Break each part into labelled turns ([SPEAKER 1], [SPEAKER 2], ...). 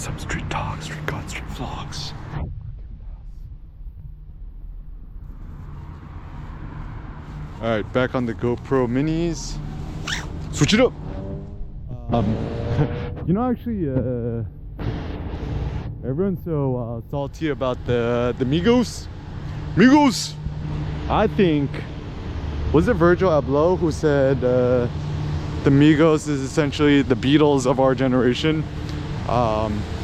[SPEAKER 1] some street talk, street god, street vlogs. All right, back on the GoPro minis. Switch it up. You know, actually, everyone's so salty about the Migos. I think, was it Virgil Abloh who said the Migos is essentially the Beatles of our generation?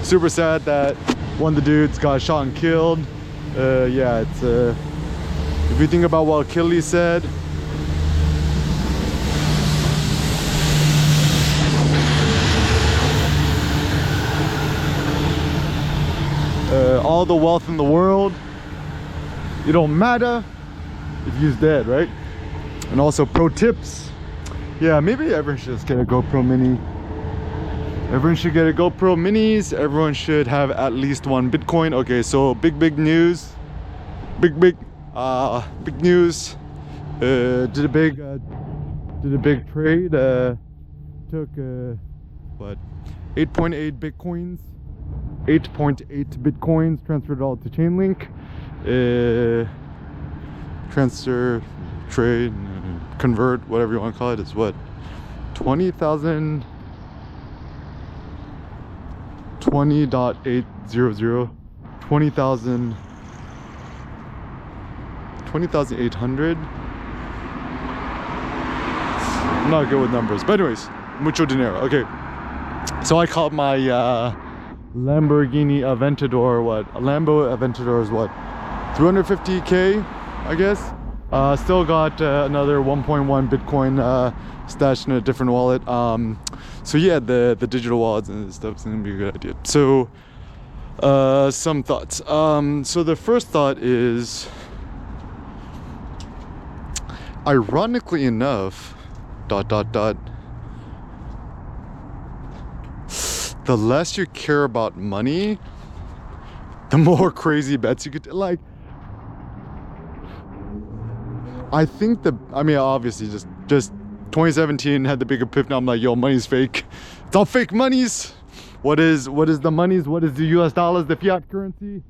[SPEAKER 1] Super sad that one of the dudes got shot and killed. Yeah, it's if you think about what Achilles said, all the wealth in the world, it don't matter if he's dead, right? And also pro tips, yeah, maybe everyone should just get a GoPro mini. Everyone should get a GoPro minis. Everyone should have at least one Bitcoin. Okay, so big news, big news. Did a big trade. Took what, 8.8 bitcoins. 8.8 bitcoins, transferred it all to Chainlink. Transfer, trade, convert, whatever you want to call it, is what, 20,000, 20.800, 20,800. I'm not good with numbers, but anyways, mucho dinero. Okay, so I called my Lamborghini Aventador, what, a Lambo Aventador is what, 350k, I guess. Still got another 1.1 Bitcoin stashed in a different wallet. So yeah, the digital wallets and stuff is gonna be a good idea. So some thoughts. So the first thought is, ironically enough, the less you care about money, the more crazy bets you could like. I think I mean, obviously just 2017 had the big epiphany. I'm like, yo, money's fake. It's all fake monies. What is the monies? What is the US dollars? The fiat currency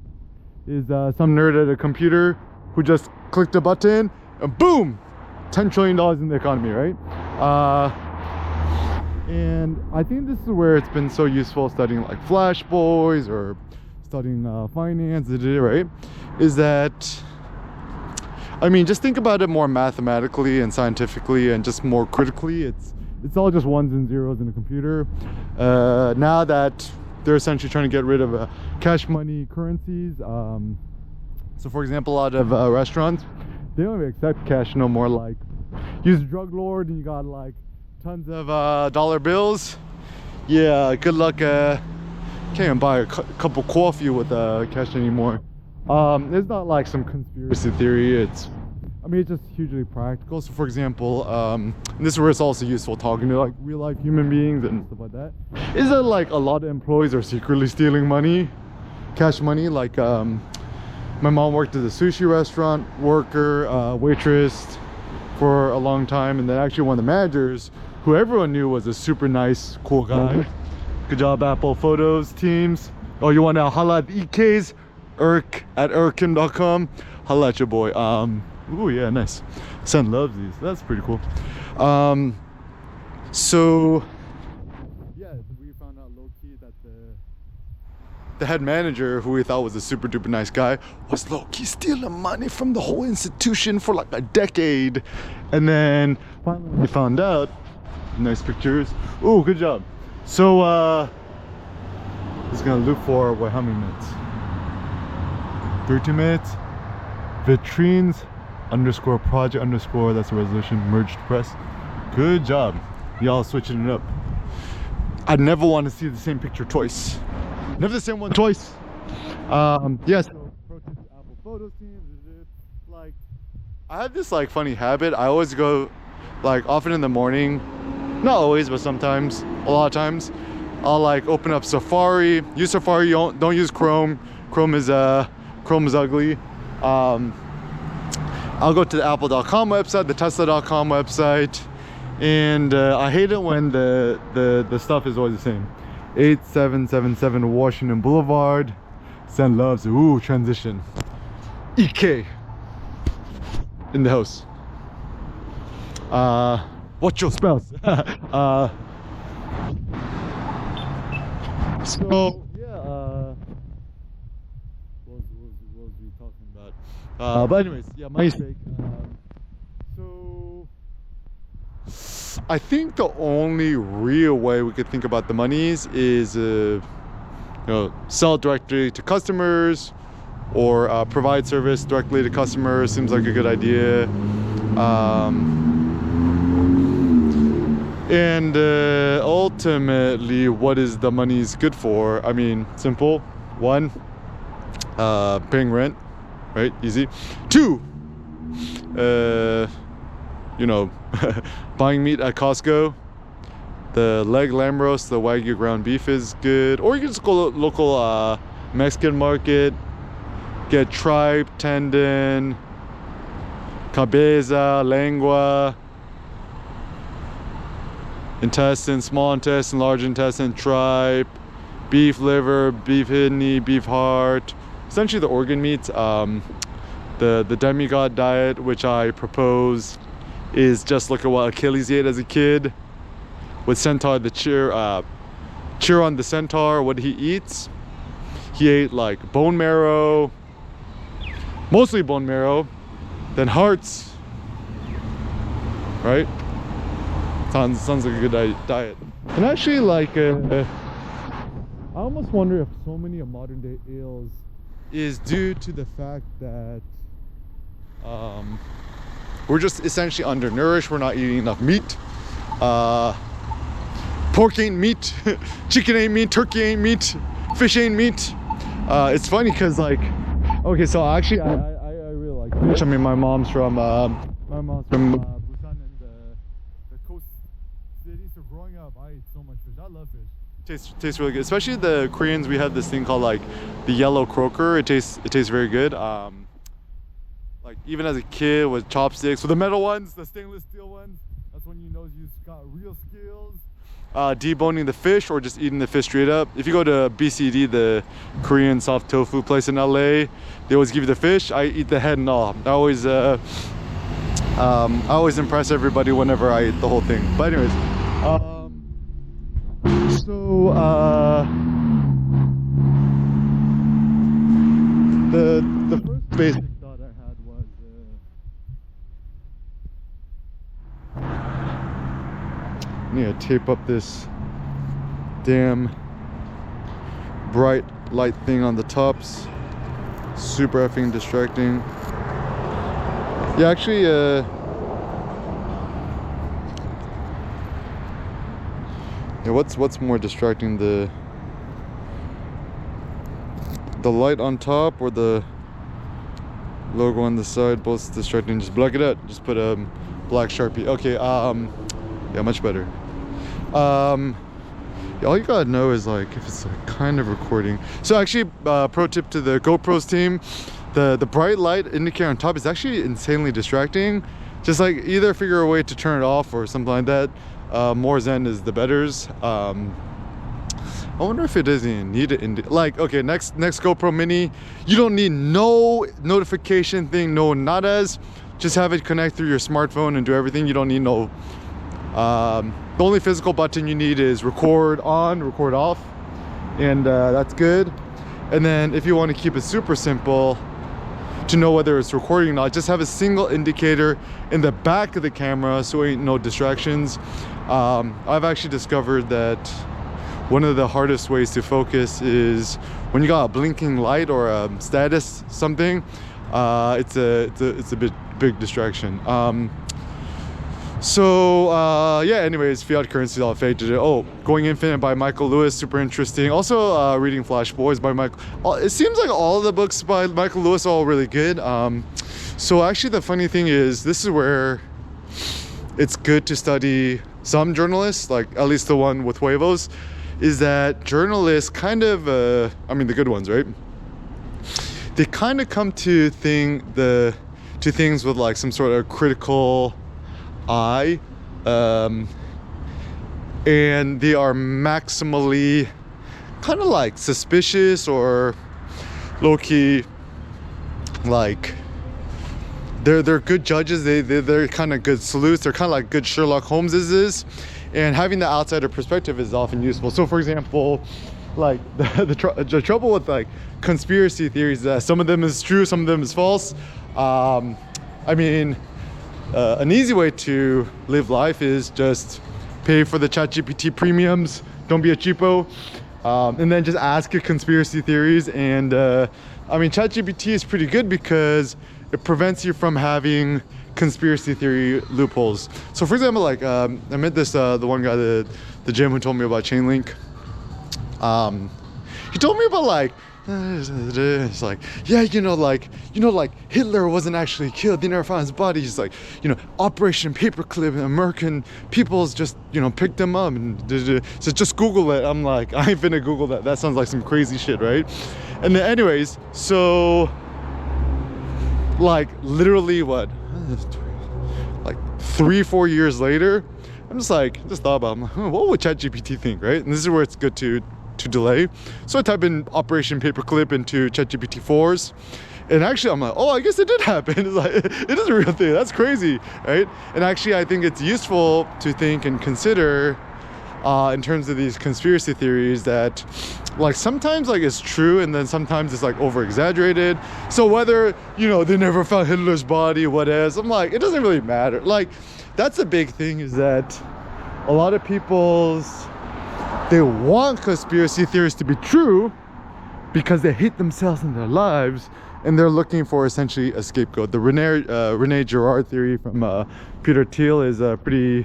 [SPEAKER 1] is some nerd at a computer who just clicked a button and boom, $10 trillion in the economy, right? And I think this is where it's been so useful studying like Flash Boys or studying finance, right? Is that, I mean, just think about it more mathematically and scientifically and just more critically. It's all just ones and zeros in a computer. Now that they're essentially trying to get rid of cash money currencies. So for example, a lot of restaurants, they don't even accept cash no more. Like, use drug lord and you got like tons of dollar bills. Yeah, good luck. Can't even buy a cup of coffee with cash anymore. It's not like some conspiracy theory. I mean, it's just hugely practical. So for example, and this is where it's also useful talking to like real life human beings and stuff like that, is that like a lot of employees are secretly stealing money, cash money. Like my mom worked at a sushi restaurant, waitress for a long time, and then actually one of the managers, who everyone knew was a super nice, cool guy. Good job, Apple Photos teams. Oh, you want to holla at EKs? at Erkin.com. Holla at your boy. Ooh, yeah, nice. Son loves these. That's pretty cool. So yeah, we found out low-key that the head manager, who we thought was a super duper nice guy, was low-key stealing money from the whole institution for like a decade. And then finally we found out. Nice pictures. Oh, good job. So just gonna look for what, how many minutes? 32 minutes. Vitrines _project_ that's a resolution, merged press. Good job, y'all switching it up. I never want to see the same picture twice. Never the same one twice. Yes. So, approaches to Apple Photos team. Like, I have this like funny habit. I always go, like, often in the morning. Not always, but sometimes, a lot of times, I'll like open up Safari. Use Safari. Don't use Chrome. Chrome is ugly. I'll go to the Apple.com website, the Tesla.com website, and I hate it when the stuff is always the same. 8777 Washington Boulevard. Send loves. Ooh, transition. EK in the house. What's your spouse? So yeah, what was we talking about? But anyways, yeah, my mistake. So I think the only real way we could think about the monies is you know, sell directly to customers, or provide service directly to customers. Seems like a good idea. And ultimately, what is the money's good for? I mean, simple. One, paying rent, right? Easy. Two, you know, buying meat at Costco. The leg lamb roast, the Wagyu ground beef is good. Or you can just go to local Mexican market, get tripe, tendon, cabeza, lengua, intestine, small intestine, large intestine, tripe, beef liver, beef kidney, beef heart, essentially the organ meats. The demigod diet, which I propose, is just look at what Achilles ate as a kid with Centaur, the Chiron the Centaur. What he eats, he ate like bone marrow, mostly bone marrow, then hearts, right? Sounds like a good diet. And actually, like, I almost wonder if so many of modern day ills is due to the fact that we're just essentially undernourished. We're not eating enough meat. Pork ain't meat, chicken ain't meat, turkey ain't meat, fish ain't meat. It's funny because, like, okay, so actually I really like fish. I mean, my mom's from Busan and the coast city, so growing up I ate so much fish. I love fish. Tastes really good. Especially the Koreans, we have this thing called like the yellow croaker. It tastes very good. Like even as a kid with chopsticks, with the metal ones, the stainless steel ones, that's when you know you've got real skills. Deboning the fish or just eating the fish straight up. If you go to BCD, the Korean soft tofu place in LA, they always give you the fish. I eat the head and all. I always impress everybody whenever I eat the whole thing. But anyways, so the first basic thought I had was I need to tape up this damn bright light thing on the tops. Super effing distracting. Yeah, actually, yeah, what's more distracting, the light on top or the logo on the side? Both distracting. Just block it out. Just put a black Sharpie. Okay. Yeah, much better. Yeah, all you gotta know is like if it's like kind of recording. So actually, pro tip to the GoPros team, the bright light indicator on top is actually insanely distracting. Just like either figure a way to turn it off or something like that. More zen is the betters. I wonder if it doesn't need it. Like, okay, next GoPro Mini, you don't need no notification thing, no nadas. Just have it connect through your smartphone and do everything. You don't need no. The only physical button you need is record on, record off, and that's good. And then if you want to keep it super simple to know whether it's recording or not, just have a single indicator in the back of the camera so ain't no distractions. I've actually discovered that one of the hardest ways to focus is when you got a blinking light or a status something. It's a big distraction. Yeah, anyways, fiat currency all fake. Oh, Going Infinite by Michael Lewis, super interesting. Also reading Flash Boys by Michael. It seems like all of the books by Michael Lewis are all really good. So actually the funny thing is, this is where it's good to study some journalists, like at least the one with Huevos, is that journalists kind of, I mean the good ones, right? They kind of come to things with like some sort of critical eye, and they are maximally kind of like suspicious or low-key, like they're good judges. They're kind of good sleuths. They're kind of like good Sherlock Holmeses, and having the outsider perspective is often useful. So for example, like the trouble with like conspiracy theories is that some of them is true, some of them is false. I mean, an easy way to live life is just pay for the ChatGPT premiums, don't be a cheapo, and then just ask it conspiracy theories. And I mean, ChatGPT is pretty good because it prevents you from having conspiracy theory loopholes. So for example, like I met this the one guy at the gym who told me about Chainlink. He told me about like it's like, yeah, like Hitler wasn't actually killed, they never found his body. He's like, Operation Paperclip, American peoples just picked him up, and so just Google it. I'm like, I ain't finna Google that sounds like some crazy shit, right? And then anyways, so like literally what, like 3-4 years later, I'm just thought about, I'm like, what would ChatGPT think, right? And this is where it's good to delay. So I type in Operation Paperclip into ChatGPT 4s, and actually I'm like, oh, I guess it did happen. It's like, it is a real thing. That's crazy, right? And actually I think it's useful to think and consider in terms of these conspiracy theories that like sometimes like it's true and then sometimes it's like over exaggerated. So whether they never found Hitler's body, what else, I'm like, it doesn't really matter. Like that's a big thing, is that a lot of they want conspiracy theories to be true because they hate themselves in their lives, and they're looking for essentially a scapegoat. The Rene Girard theory from Peter Thiel is pretty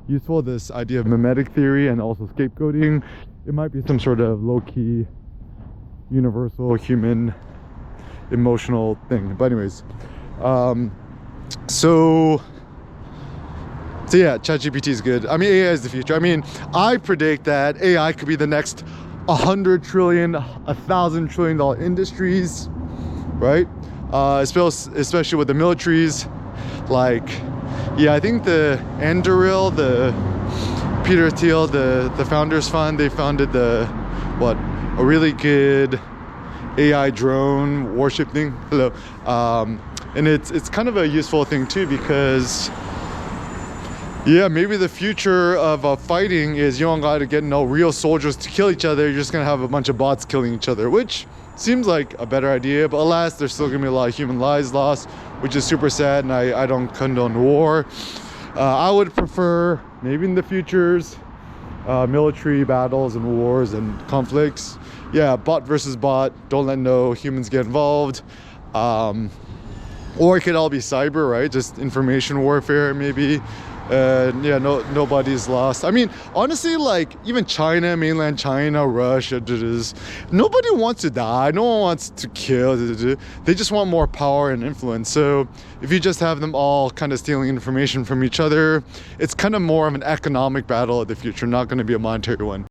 [SPEAKER 1] useful. This idea of mimetic theory and also scapegoating. It might be some sort of low-key universal human emotional thing. But anyways, so yeah, ChatGPT is good. I mean, AI is the future. I mean, I predict that AI could be the next $100 trillion, $1,000 trillion industries, right? Especially with the militaries. Like, yeah, I think the Anduril, the Peter Thiel, the Founders Fund, they founded a really good AI drone warship thing. Hello. And it's kind of a useful thing too, because yeah, maybe the future of fighting is you don't got to get no real soldiers to kill each other. You're just gonna have a bunch of bots killing each other, which seems like a better idea. But alas, there's still gonna be a lot of human lives lost, which is super sad, and I don't condone war. I would prefer maybe in the futures military battles and wars and conflicts. Yeah, bot versus bot. Don't let no humans get involved. Or it could all be cyber, right? Just information warfare maybe. Yeah, nobody's lost. I mean, honestly, like even China, mainland China, Russia, nobody wants to die. No one wants to kill. They just want more power and influence. So if you just have them all kind of stealing information from each other, it's kind of more of an economic battle of the future, not going to be a monetary one.